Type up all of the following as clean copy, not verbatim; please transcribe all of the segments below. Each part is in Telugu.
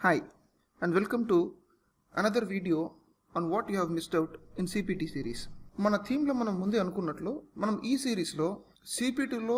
Hi, and welcome to another video on what you have missed out in CPT series. మన థీమ్లో మనం ముందే అనుకున్నట్లు మనం ఈ సిరీస్లో CPTలో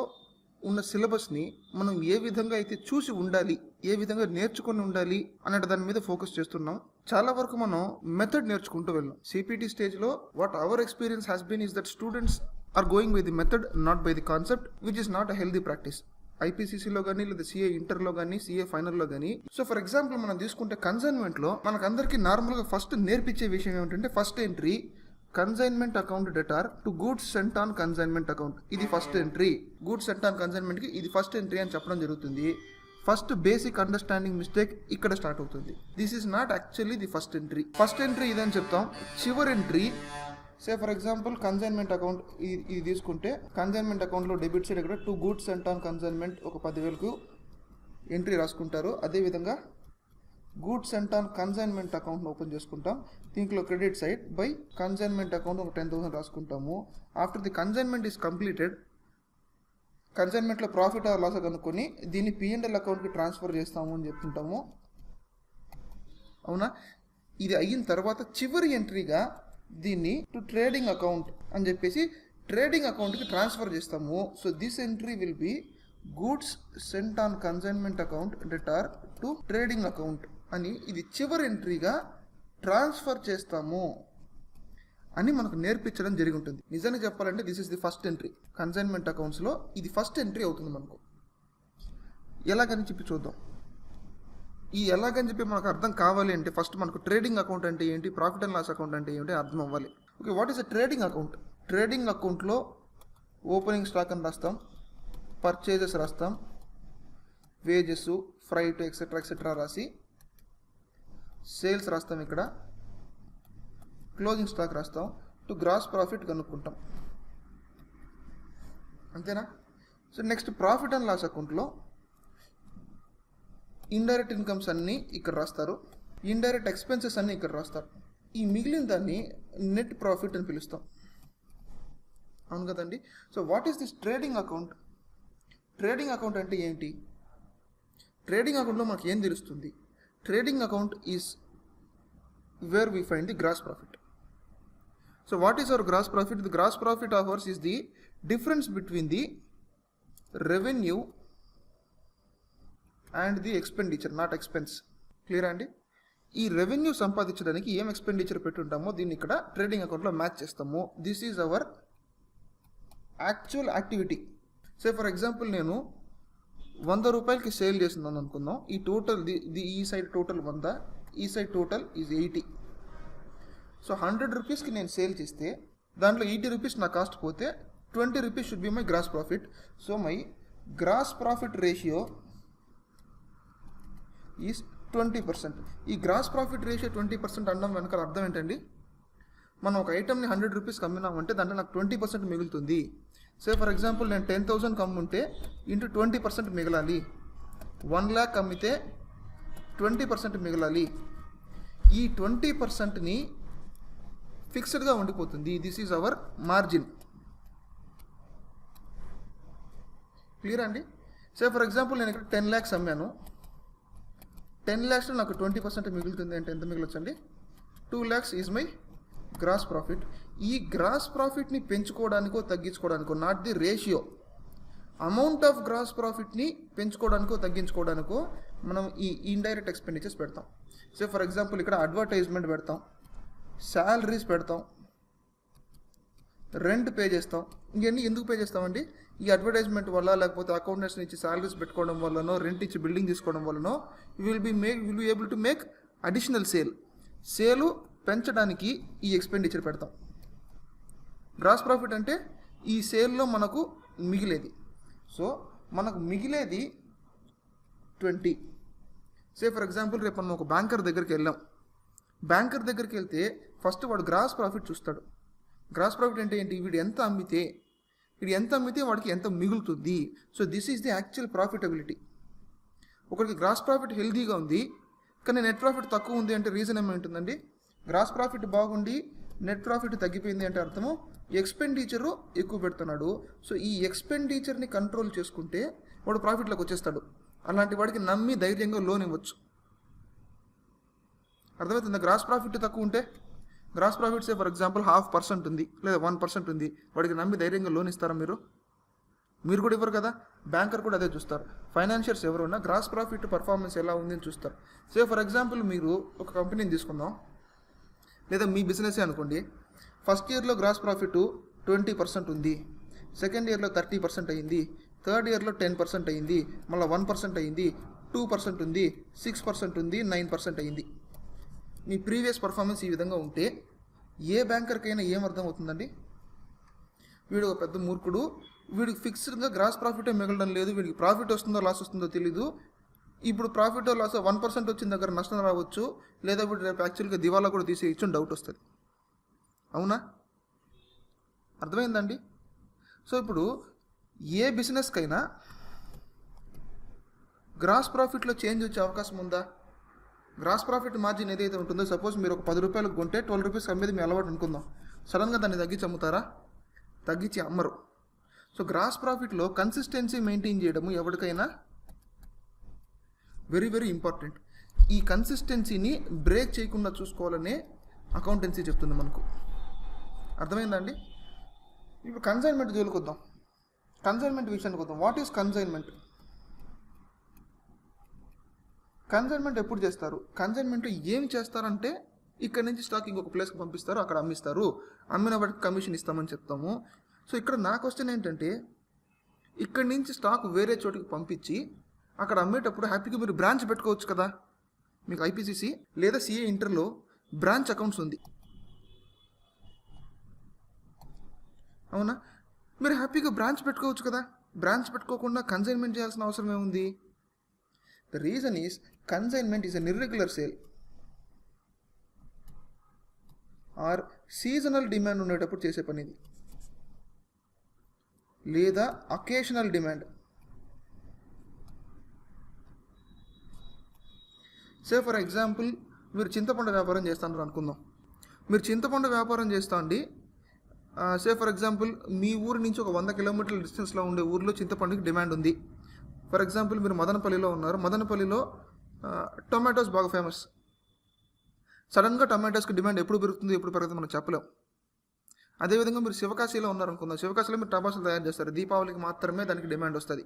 ఉన్న సిలబస్ని మనం ఏ విధంగా అయితే చూసి ఉండాలి, ఏ విధంగా నేర్చుకొని ఉండాలి అనే దాని మీద ఫోకస్ చేస్తున్నాం. చాలా వరకు మనం మెథడ్ నేర్చుకుంటూ వెళ్ళాం. CPT స్టేజ్లో what our experience has been is that students are going by the method, not by the concept, which is not a healthy practice. ఐపీసీసీలో కానీ లేదా సిఏ ఇంటర్లో కానీ సిఏ ఫైనల్లో కానీ. సో ఫర్ ఎగ్జాంపుల్ మనం తీసుకుంటే కన్సైన్మెంట్లో మనకందరికీ నార్మల్గా ఫస్ట్ నేర్పించే విషయం ఏమిటంటే first entry consignment account debtor to goods sent on consignment account. ఇది first entry. Goods sent on కన్సైన్మెంట్కి ఇది ఫస్ట్ ఎంట్రీ అని చెప్పడం జరుగుతుంది. ఫస్ట్ బేసిక్ అండర్స్టాండింగ్ మిస్టేక్ ఇక్కడ స్టార్ట్ అవుతుంది. This is not actually the first entry. First entry ఇదని చెప్తాం. చివరి entry say for example consignment account ఇది తీసుకుంటే కన్సైన్మెంట్ అకౌంట్లో డెబిట్ సైడ్ ఇక్కడ to goods sent on consignment ఒక 10,000కు ఎంట్రీ రాసుకుంటారు. అదేవిధంగా గూడ్స్ సెంట్ ఆన్ కన్సైన్మెంట్ అకౌంట్ను ఓపెన్ చేసుకుంటాం. దీంట్లో credit side by consignment account ఒక 10,000 రాసుకుంటాము. After the consignment is completed కన్సైన్మెంట్లో ప్రాఫిట్ ఆర్ లాస్ కనుక్కొని దీన్ని P&L అకౌంట్కి ట్రాన్స్ఫర్ చేస్తాము అని చెప్తుంటాము. అవునా? ఇది అయిన తర్వాత చివరి ఎంట్రీగా దీన్ని టు ట్రేడింగ్ అకౌంట్ అని చెప్పేసి ట్రేడింగ్ అకౌంట్కి ట్రాన్స్ఫర్ చేస్తాము. So this entry will be goods sent on consignment account debtor to trading account అని ఇది చివరి ఎంట్రీగా ట్రాన్స్ఫర్ చేస్తాము అని మనకు నేర్పించడం జరిగి ఉంటుంది. నిజంగా చెప్పాలంటే this is the first entry. Consignment అకౌంట్స్లో ఇది ఫస్ట్ ఎంట్రీ అవుతుంది మనకు. ఎలాగని చెప్పి చూద్దాం. ఈ ఎలాగని చెప్పి మనకు అర్థం కావాలి అంటే ఫస్ట్ మనకు ట్రేడింగ్ అకౌంట్ అంటే ఏంటి, ప్రాఫిట్ అండ్ లాస్ అకౌంట్ అంటే ఏంటి అర్థం అవ్వాలి. Okay, what is a trading account? Trading అకౌంట్లో ఓపెనింగ్ స్టాక్ అని రాస్తాం, పర్చేజెస్ రాస్తాం, వేజెస్, ఫ్రైట్ ఎక్సెట్రా రాసి సేల్స్ రాస్తాం, ఇక్కడ క్లోజింగ్ స్టాక్ రాస్తాం, టు గ్రాస్ ప్రాఫిట్ కనుక్కుంటాం. అంతేనా? So next profit and loss అకౌంట్లో ఇండైరెక్ట్ ఇన్కమ్స్ అన్నీ ఇక్కడ రాస్తారు, ఇండైరెక్ట్ ఎక్స్పెన్సెస్ అన్నీ ఇక్కడ రాస్తారు. ఈ మిగిలిన దాన్ని నెట్ ప్రాఫిట్ అని పిలుస్తాం. అవును కదండి? So what is this trading account? Trading account అంటే ఏంటి? ట్రేడింగ్ అకౌంట్లో మనకి ఏం తెలుస్తుంది? Trading account is where we find the gross profit. So what is our gross profit? The gross profit of ours is the difference between the revenue and the expenditure, not expense. Clear అండి? ఈ రెవెన్యూ సంపాదించడానికి ఏం ఎక్స్పెండిచర్ పెట్టుంటామో దీన్ని ఇక్కడ ట్రేడింగ్ అకౌంట్లో మ్యాచ్ చేస్తాము. This is hour actual activity. Say for example నేను 100 రూపాయలకి సేల్ చేస్తున్నాను అనుకుందాం. ఈ టోటల్ ఈ సైడ్ టోటల్ 100, ఈ సైడ్ టోటల్ ఈజ్ 80. సో 100 రూపీస్కి నేను సేల్ చేస్తే దాంట్లో 80 రూపీస్ నా కాస్ట్ పోతే 20 rupees should be my gross profit. So my gross profit ratio is 20%. ఈ గ్రాస్ ప్రాఫిట్ రేషియో 20% అనడం వెనకాల అర్థం ఏంటండి? మనం ఒక ఐటమ్ని 100 రూపీస్కి అమ్మినామంటే దాంట్లో నాకు 20% మిగులుతుంది. సే ఫర్ ఎగ్జాంపుల్ నేను 10,000 అమ్ముంటే ఇంటూ 20% మిగలాలి. 1 lakh అమ్మితే 20% మిగలాలి. ఈ 20%ని ఫిక్స్డ్గా ఉండిపోతుంది. This is our margin. Clear అండి? సే ఫర్ ఎగ్జాంపుల్ నేను ఇక్కడ 10 lakhs అమ్మాను. 10 lakhsలో నాకు 20% మిగులుతుంది అంటే ఎంత మిగలొచ్చండి? 2 lakhs is my gross profit. ఈ గ్రాస్ ప్రాఫిట్ని పెంచుకోవడానికో తగ్గించుకోవడానికో, not the ratio, amount of gross ప్రాఫిట్ని పెంచుకోవడానికో తగ్గించుకోవడానికో మనం ఈ ఇండైరెక్ట్ ఎక్స్పెండిచర్స్ పెడతాం. సో ఫర్ ఎగ్జాంపుల్ ఇక్కడ అడ్వర్టైజ్మెంట్ పెడతాం, శాలరీస్ పెడతాం, రెంట్ పే చేస్తాం. ఇవన్నీ ఎందుకు పే చేస్తామండి? ఈ అడ్వర్టైజ్మెంట్ వల్ల లేకపోతే అకౌంటెంట్స్ని ఇచ్చి శాలరీస్ పెట్టుకోవడం వల్లనో, రెంట్ ఇచ్చి బిల్డింగ్ తీసుకోవడం వల్లనో will be able to make additional సేలు పెంచడానికి ఈ ఎక్స్పెండిచర్ పెడతాం. గ్రాస్ ప్రాఫిట్ అంటే ఈ సేల్లో మనకు మిగిలేది. సో మనకు మిగిలేది 20. సే ఫర్ ఎగ్జాంపుల్ రేపు మనం ఒక బ్యాంకర్ దగ్గరికి వెళ్ళాం. బ్యాంకర్ దగ్గరికి వెళ్తే ఫస్ట్ వాడు గ్రాస్ ప్రాఫిట్ చూస్తాడు. గ్రాస్ ప్రాఫిట్ అంటే ఏంటి? వీడు ఎంత అమ్మితే వాడికి ఎంత మిగులుతుంది. So this is the actual profitability. ఒకరికి గ్రాస్ ప్రాఫిట్ హెల్దీగా ఉంది కానీ నెట్ ప్రాఫిట్ తక్కువ ఉంది అంటే రీజన్ ఏమైంటుందండి? గ్రాస్ ప్రాఫిట్ బాగుండి నెట్ ప్రాఫిట్ తగ్గిపోయింది అంటే అర్థము ఎక్స్పెండిచరు ఎక్కువ పెడుతున్నాడు. సో ఈ ఎక్స్పెండిచర్ని కంట్రోల్ చేసుకుంటే వాడు ప్రాఫిట్లోకి వచ్చేస్తాడు. అలాంటి వాడికి నమ్మి ధైర్యంగా లోన్ ఇవ్వచ్చు. అర్థమవుతుందా? గ్రాస్ ప్రాఫిట్ తక్కువ ఉంటే, gross profit say for example 0.5% ఉంది లేదా 1% ఉంది, వాడికి నమ్మి ధైర్యంగా లోన్ ఇస్తారా మీరు? మీరు కూడా ఇవ్వరు కదా. బ్యాంకర్ కూడా అదే చూస్తారు. ఫైనాన్షియర్స్ ఎవరున్నా గ్రాస్ ప్రాఫిట్ పర్ఫార్మెన్స్ ఎలా ఉంది అని చూస్తారు. సే ఫర్ ఎగ్జాంపుల్ మీరు ఒక కంపెనీని తీసుకుందాం, లేదా మీ బిజినెస్ అనుకోండి. ఫస్ట్ ఇయర్లో గ్రాస్ ప్రాఫిట్ 20% ఉంది, సెకండ్ ఇయర్లో 30% అయ్యింది, థర్డ్ ఇయర్లో 10% అయ్యింది, మళ్ళీ 1% అయ్యింది, 2% ఉంది, 6% ఉంది, 9% అయ్యింది. మీ ప్రీవియస్ పర్ఫార్మెన్స్ ఈ విధంగా ఉంటే ఏ బ్యాంకర్కైనా ఏం అర్థం అవుతుందండి? వీడు ఒక పెద్ద మూర్ఖుడు, వీడికి ఫిక్స్డ్గా గ్రాస్ ప్రాఫిటే మిగలడం లేదు, వీడికి ప్రాఫిట్ వస్తుందో లాస్ వస్తుందో తెలీదు. ఇప్పుడు ప్రాఫిట్ లాస్ 1% వచ్చిన దగ్గర నష్టం రావచ్చు, లేదా వీడు రేపు యాక్చువల్గా దివాలా కూడా తీసేయచ్చు అని డౌట్ వస్తుంది. అవునా? అర్థమైందండి? సో ఇప్పుడు ఏ బిజినెస్కైనా గ్రాస్ ప్రాఫిట్లో చేంజ్ వచ్చే అవకాశం ఉందా? గ్రాస్ ప్రాఫిట్ మార్జిన్ ఏదైతే ఉంటుందో, సపోజ్ మీరు ఒక 10 రూపాయలకు కొంటే 12 రూపీస్ అమ్మేది మీ అలవాటు అనుకుందాం. సడన్గా దాన్ని తగ్గించి అమ్ముతారా? తగ్గించి అమ్మరు. సో గ్రాస్ ప్రాఫిట్లో కన్సిస్టెన్సీ మెయింటైన్ చేయడము ఎవరికైనా వెరీ వెరీ ఇంపార్టెంట్. ఈ కన్సిస్టెన్సీని బ్రేక్ చేయకుండా చూసుకోవాలనే అకౌంటెన్సీ చెప్తుంది మనకు. అర్థమైందండి? ఇప్పుడు కన్సైన్మెంట్ జోలికి వద్దాం, కన్సైన్మెంట్ విషయానికి వద్దాం. What is consignment? కన్సైన్మెంట్ ఎప్పుడు చేస్తారు? కన్సైన్మెంట్ ఏం చేస్తారంటే, ఇక్కడ నుంచి స్టాక్ ఇంకొక ప్లేస్కి పంపిస్తారు, అక్కడ అమ్మిస్తారు, అమ్మిన వాటికి కమిషన్ ఇస్తామని చెప్తాము. సో ఇక్కడ నా క్వశ్చన్ ఏంటంటే, ఇక్కడి నుంచి స్టాక్ వేరే చోటికి పంపించి అక్కడ అమ్మేటప్పుడు హ్యాపీగా మీరు బ్రాంచ్ పెట్టుకోవచ్చు కదా. మీకు ఐపీసీసీ లేదా సిఏ ఇంటర్లో బ్రాంచ్ అకౌంట్స్ ఉంది, అవునా? మీరు హ్యాపీగా బ్రాంచ్ పెట్టుకోవచ్చు కదా. బ్రాంచ్ పెట్టుకోకుండా కన్సైన్మెంట్ చేయాల్సిన అవసరం ఏముంది? The reason is consignment is an irregular sale are seasonal demand ఉండేటప్పుడు చేసే పని ఇది, లేదా occasional demand. Say for example మీరు చింతపండు వ్యాపారం చేస్తున్నారు అనుకుందాం. మీరు చింతపండు వ్యాపారం చేస్తా అండి. సే ఫర్ ఎగ్జాంపుల్ మీ ఊరి నుంచి ఒక 100 కిలోమీటర్ల డిస్టెన్స్లో ఉండే ఊరిలో చింతపండుకి డిమాండ్ ఉంది. ఫర్ ఎగ్జాంపుల్ మీరు మదనపల్లిలో ఉన్నారు, మదనపల్లిలో టొమాటోస్ బాగా ఫేమస్. సడన్గా టొమాటోస్కి డిమాండ్ ఎప్పుడు పెరుగుతుంది ఎప్పుడు పెరుగుతుంది మనం చెప్పలేం. అదేవిధంగా మీరు శివకాశీలో ఉన్నారనుకుందాం, శివకాశీలో మీరు టపాసులు తయారు చేస్తారు, దీపావళికి మాత్రమే దానికి డిమాండ్ వస్తుంది,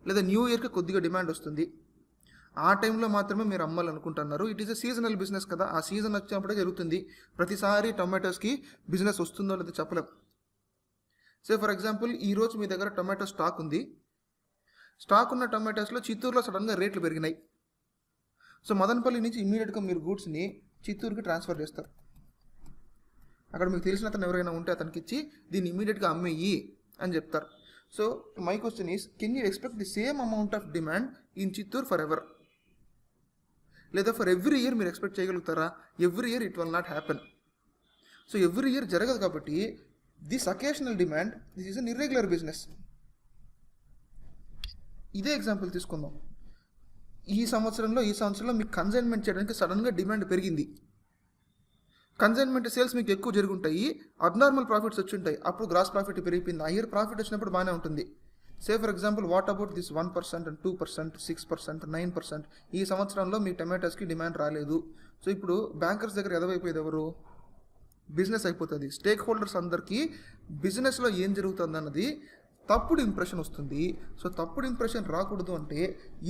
లేదా న్యూ ఇయర్కి కొద్దిగా డిమాండ్ వస్తుంది. ఆ టైంలో మాత్రమే మీరు అమ్మాలనుకుంటున్నారు. It is a seasonal business కదా, ఆ సీజన్ వచ్చినప్పుడే జరుగుతుంది. ప్రతిసారి టొమాటోస్కి బిజినెస్ వస్తుందో లేదో చెప్పలేం. సే ఫర్ ఎగ్జాంపుల్ ఈరోజు మీ దగ్గర టొమాటో స్టాక్ ఉంది. స్టాక్ ఉన్న టొమాటోస్లో చిత్తూరులో సడన్గా రేట్లు పెరిగినాయి. సో మదనపల్లి నుంచి ఇమీడియట్గా మీరు గూడ్స్ని చిత్తూరుకి ట్రాన్స్ఫర్ చేస్తారు. అక్కడ మీకు తెలిసిన అతను ఎవరైనా ఉంటే అతనికి ఇచ్చి దీన్ని ఇమీడియట్గా అమ్మేయి అని చెప్తారు. So my question is, can you expect the same amount of demand in Chittoor for ever? లేదా ఫర్ ఎవ్రీ ఇయర్ మీరు ఎక్స్పెక్ట్ చేయగలుగుతారా? Every year it will not happen. So every year జరగదు కాబట్టి this occasional demand, this is an irregular business. ఇదే ఎగ్జాంపుల్ తీసుకుందాం. ఈ సంవత్సరంలో మీకు కన్సైన్మెంట్ చేయడానికి సడన్గా డిమాండ్ పెరిగింది. కన్సైన్మెంట్ సేల్స్ మీకు ఎక్కువ జరుగుంటాయి, అబ్నార్మల్ ప్రాఫిట్స్ వచ్చి ఉంటాయి, అప్పుడు గ్రాస్ ప్రాఫిట్ పెరిగిపోయింది. ఆ ఇయర్ ప్రాఫిట్ వచ్చినప్పుడు బాగానే ఉంటుంది. సే for example what about this 1% and 2%, 6%, 9%? ఈ సంవత్సరంలో మీ టమాటోస్కి డిమాండ్ రాలేదు. సో ఇప్పుడు బ్యాంకర్స్ దగ్గర ఎదవైపోయేది ఎవరు? బిజినెస్ అయిపోతుంది. స్టేక్ హోల్డర్స్ అందరికీ బిజినెస్లో ఏం జరుగుతుంది అన్నది తప్పుడు ఇంప్రెషన్ వస్తుంది. సో తప్పుడు ఇంప్రెషన్ రాకూడదు అంటే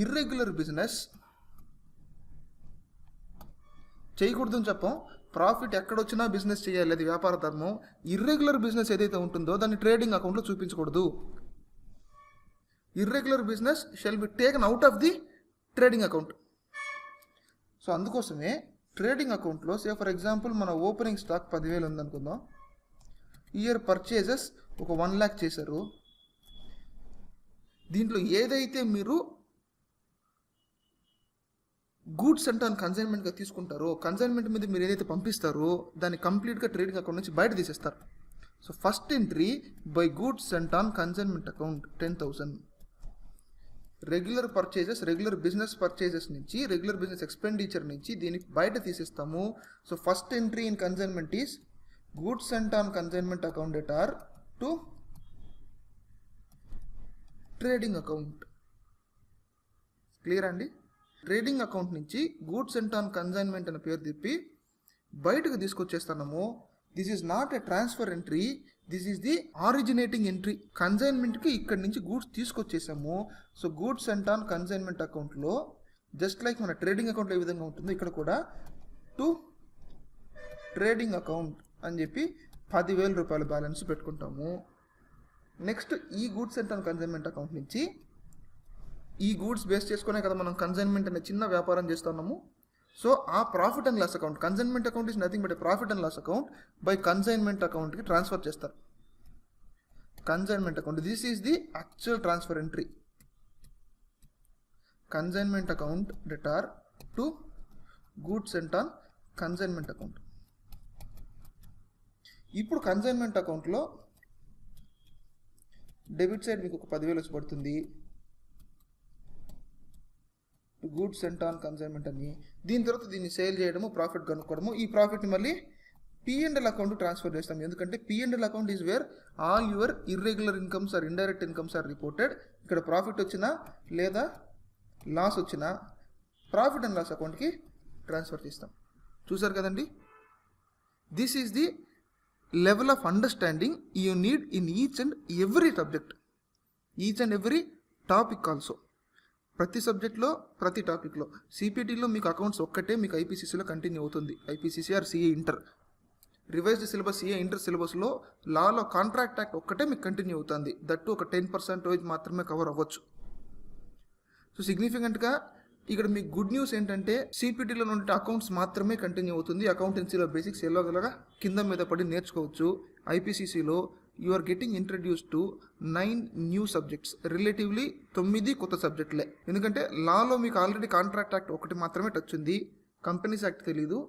ఇర్రెగ్యులర్ బిజినెస్ చేయకూడదు అని చెప్పాం. ప్రాఫిట్ ఎక్కడొచ్చినా బిజినెస్ చేయాలి, అది వ్యాపార ధర్మం. ఇర్రెగ్యులర్ బిజినెస్ ఏదైతే ఉంటుందో దాన్ని ట్రేడింగ్ అకౌంట్లో చూపించకూడదు. Irregular business shall be taken out of the trading account. So అందుకోసమే ట్రేడింగ్ అకౌంట్లో సే ఫర్ ఎగ్జాంపుల్ మన ఓపెనింగ్ స్టాక్ 10,000 ఉందనుకుందాం. ఇయర్ పర్చేజెస్ ఒక 1 lakh చేశారు. దీంట్లో ఏదైతే మీరు గూడ్స్ అండ్ ఆన్ కన్సైన్మెంట్గా తీసుకుంటారో, కన్సైన్మెంట్ మీద మీరు ఏదైతే పంపిస్తారో దాన్ని కంప్లీట్గా ట్రేడింగ్ అకౌంట్ నుంచి బయట తీసేస్తారు. So first entry by goods and on consignment account 10,000. Regular purchases, regular business purchases నుంచి, రెగ్యులర్ బిజినెస్ ఎక్స్పెండిచర్ నుంచి దీన్ని బయట తీసేస్తాము. So first entry in consignment is goods and on consignment account at or to trading account. Clear అండి? ట్రేడింగ్ అకౌంట్ నుంచి గూడ్స్ సెంట్ ఆన్ కన్సైన్మెంట్ అనే పేరు తిప్పి బయటకు తీసుకొచ్చేస్తున్నామో this is not a transfer entry, this is the originating entry. కన్సైన్మెంట్కి ఇక్కడ నుంచి గూడ్స్ తీసుకొచ్చేసాము. So goods sent on consignment అకౌంట్లో జస్ట్ లైక్ మన ట్రేడింగ్ అకౌంట్లో ఏ విధంగా ఉంటుందో ఇక్కడ కూడా టు ట్రేడింగ్ అకౌంట్ అని చెప్పి 10,000 రూపాయల బ్యాలెన్స్ పెట్టుకుంటాము. నెక్స్ట్ ఈ goods sent on consignment account నుంచి ఈ గూడ్స్ బేస్ చేసుకునే కదా మనం కన్సైన్మెంట్ అనే చిన్న వ్యాపారం చేస్తున్నాము. సో ఆ profit and loss account, consignment account is nothing but a profit and loss account by consignment అకౌంట్కి ట్రాన్స్ఫర్ చేస్తారు. Consignment account, this is the actual transfer entry. Consignment account debtor to goods sent on consignment account. ఇప్పుడు కన్సైన్మెంట్ అకౌంట్లో డెబిట్ సైడ్ మీకు ఒక 10,000 వచ్చి పడుతుంది. గూడ్స్ సెంట్ ఆన్ కన్సైన్మెంట్ అని, దీని తర్వాత దీన్ని సేల్ చేయడము, ప్రాఫిట్ కనుక్కోవడము, ఈ ప్రాఫిట్ని మళ్ళీ P&L అకౌంట్ ట్రాన్స్ఫర్ చేస్తాం. ఎందుకంటే P&L account is where all your irregular incomes or indirect incomes are reported. ఇక్కడ ప్రాఫిట్ వచ్చినా లేదా లాస్ వచ్చినా ప్రాఫిట్ అండ్ లాస్ అకౌంట్కి ట్రాన్స్ఫర్ చేస్తాం. చూసారు కదండి, this is the level of understanding you need in each and every subject, each and every topic also. ప్రతి సబ్జెక్ట్లో ప్రతి టాపిక్లో. సిపిటీలో మీకు అకౌంట్స్ ఒక్కటే మీకు ఐపీసీసీలో కంటిన్యూ అవుతుంది. IPCC or CA inter revised syllabus, CA inter సిలబస్లో లాలో కాంట్రాక్ట్ యాక్ట్ ఒక్కటే మీకు కంటిన్యూ అవుతుంది. దట్టు ఒక 10% మాత్రమే కవర్ అవ్వచ్చు. సో సిగ్నిఫికెంట్గా ఇక్కడ మీకు గుడ్ న్యూస్ ఏంటంటే సిపిటీలో ఉండే అకౌంట్స్ మాత్రమే కంటిన్యూ అవుతుంది. అకౌంటెన్సీలో బేసిక్స్ ఎలాగోలాగా కింద మీద పడి నేర్చుకోవచ్చు. ఐపీసీసీలో you are getting introduce to 9 new subjects, relatively 9 కొత్త సబ్జెక్టులే. ఎందుకంటే లాలో మీకు ఆల్రెడీ కాంట్రాక్ట్ యాక్ట్ ఒకటి మాత్రమే టచ్ ఉంది. కంపెనీస్ యాక్ట్ తెలీదు,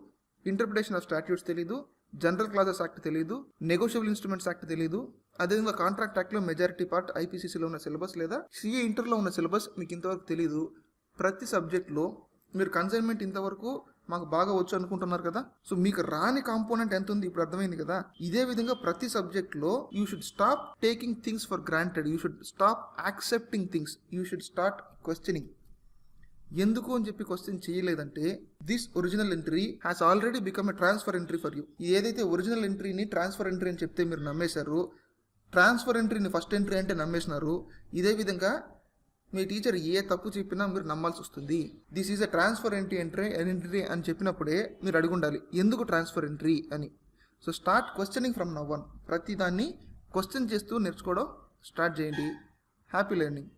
ఇంటర్ప్రిటేషన్ ఆఫ్ స్టాట్యూట్స్ తెలీదు, జనరల్ క్లాజెస్ యాక్ట్ తెలీదు, నెగోషియబుల్ ఇన్స్ట్రుమెంట్స్ యాక్ట్ తెలీదు. అదేవిధంగా కాంట్రాక్ట్ యాక్ట్లో మెజారిటీ పార్ట్ ఐపీసీసీలో ఉన్న సిలబస్ లేదా సిఏ ఇంటర్లో ఉన్న సిలబస్ మీకు ఇంతవరకు తెలీదు. ప్రతి సబ్జెక్ట్లో మీరు కన్సైన్మెంట్ ఇంతవరకు మాకు బాగా వచ్చు అనుకుంటున్నారు కదా. సో మీకు రాని కాంపోనెంట్ ఎంత ఉంది ఇప్పుడు అర్థమైంది కదా. ఇదే విధంగా ప్రతి సబ్జెక్ట్లో you should stop taking things for granted, you should stop accepting things, you should start questioning. ఎందుకు అని చెప్పి క్వశ్చన్ చేయలేదంటే this original entry has already become a transfer entry for you. ఏదైతే ఒరిజినల్ ఎంట్రీని ట్రాన్స్ఫర్ ఎంట్రీ అని చెప్తే మీరు నమ్మేశారు, ట్రాన్స్ఫర్ ఎంట్రీని ఫస్ట్ ఎంట్రీ అంటే నమ్మేసినారు. ఇదే విధంగా మీ టీచర్ ఏ తప్పు చెప్పినా మీరు నమ్మాల్సి వస్తుంది. This is a transfer entry అని చెప్పినప్పుడే మీరు అడుగుండాలి ఎందుకు ట్రాన్స్ఫర్ ఎంట్రీ అని. So start questioning from now on. ప్రతి దాన్ని క్వశ్చన్ చేస్తూ నేర్చుకోవడం స్టార్ట్ చేయండి. Happy learning.